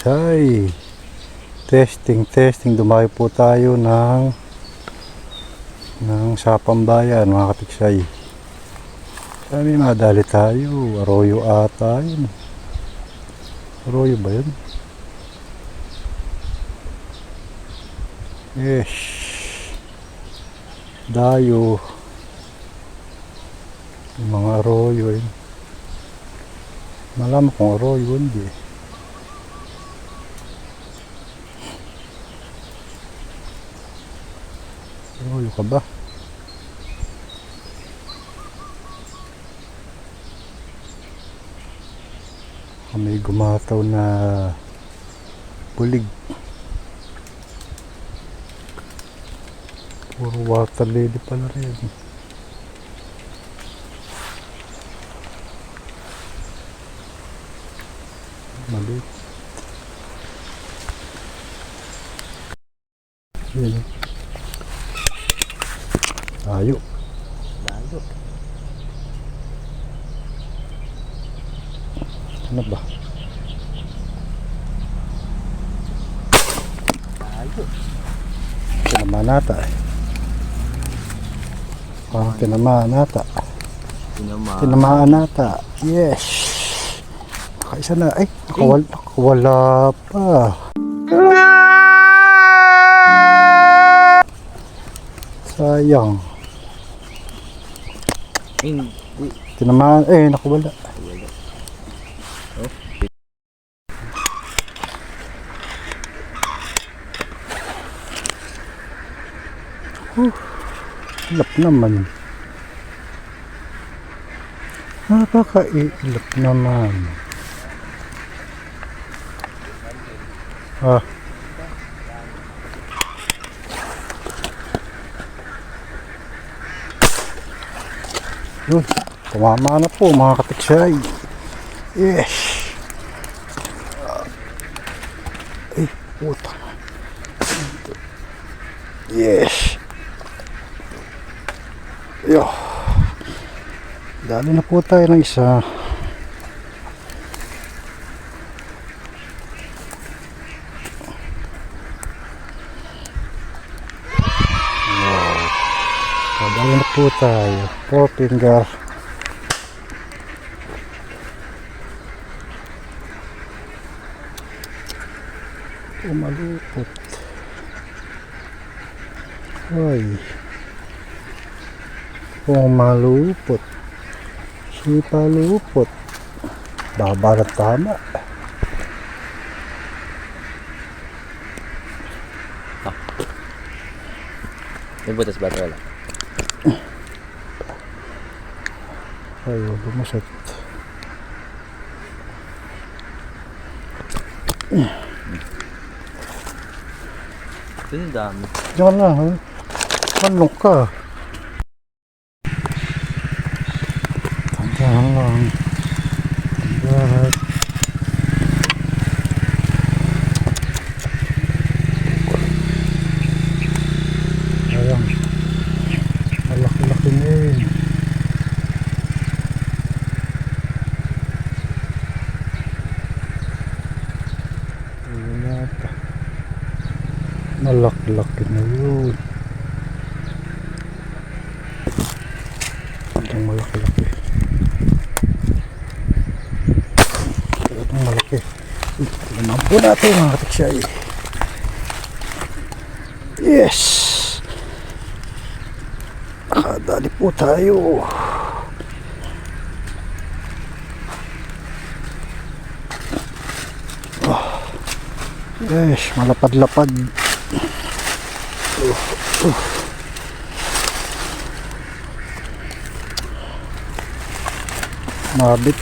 katiksay. Testing. Dumayo po tayo ng Sapambayan mga katiksay. Sabi madali tayo. Arroyo ata yun. Arroyo ba yun? Yes. Dayo. Yung mga arroyo yun. Malaman kung arroyo hindi. Arroyo ka ba? May gumataw na bulig. Puro water lily pala rin. Maliit. Yan. Layo. Ano ba? Tinamaan nata eh. Tinamaan nata. Tinamaan nata. Yes. Nakaisa na. Ay, nakawala pa. Sayang. Tinamaan. Eh, nakawala. Ilap naman. Napaka-ilap naman. Yun, tumama na po mga katiksay. Yes. Ay, puta. Yes. Yo. Dali na po tayo ng isa. Wow. Dali na po tayo. 4 finger. Malupot. Ay. Malupot. Sipalupot. Babarat tama. May butas ba ito? Wala. Ayaw, lumusot. Ito yung dami. Diyan lang, ha? Manlong ka. Tandaan lang. Tandaan. Ayang. Malaki-laki na yun. Ayun nata. Malaki-laki na yun. Itong malaki-laki. Itong malaki. Tignan po natin mga katiksay. Yes! Nakadali po tayo. Yes, malapad-lapad. Mabit.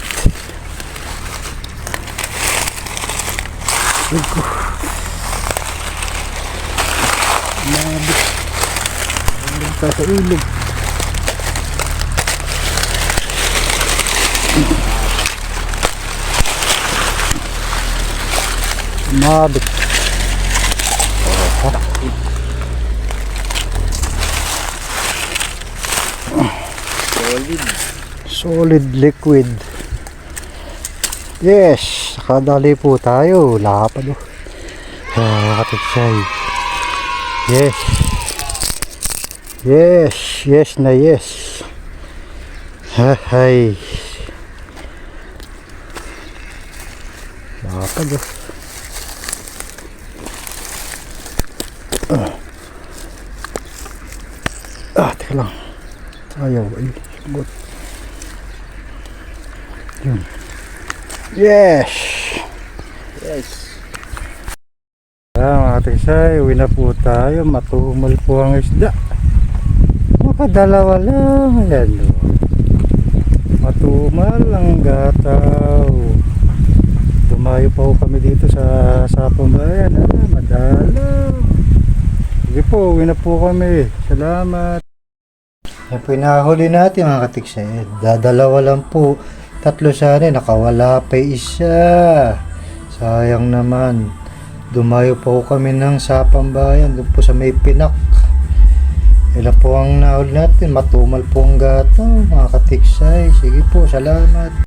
Mabit. Mabit tayo sa ilog. Mabit. Solid liquid. Yes, Sakadali po tayo. Lapad oh. Katiksay. Yes. Yes. Yes na yes. Hay. Lapad oh. Teka lang. Ayaw. Ay, sagot. Yun. Yes! Yes. Mga tiksay, uwi na po tayo. Matumal po ang isda. Makadalawa lang. Ayan o. Matumal ang gataw. Dumayo pa po kami dito sa Pambayan. Madalang. Sige po, uwi na po kami. Salamat. Yan po yung nahuli natin mga katiksay. Dadalawa lang po. 3 sana, nakawala pa isa. Sayang naman. Dumayo po kami ng Sapambayan. Doon po sa may Pinak. Ilan po ang nahuli natin. Matumal po ang gataw mga katiksay. Sige po, salamat.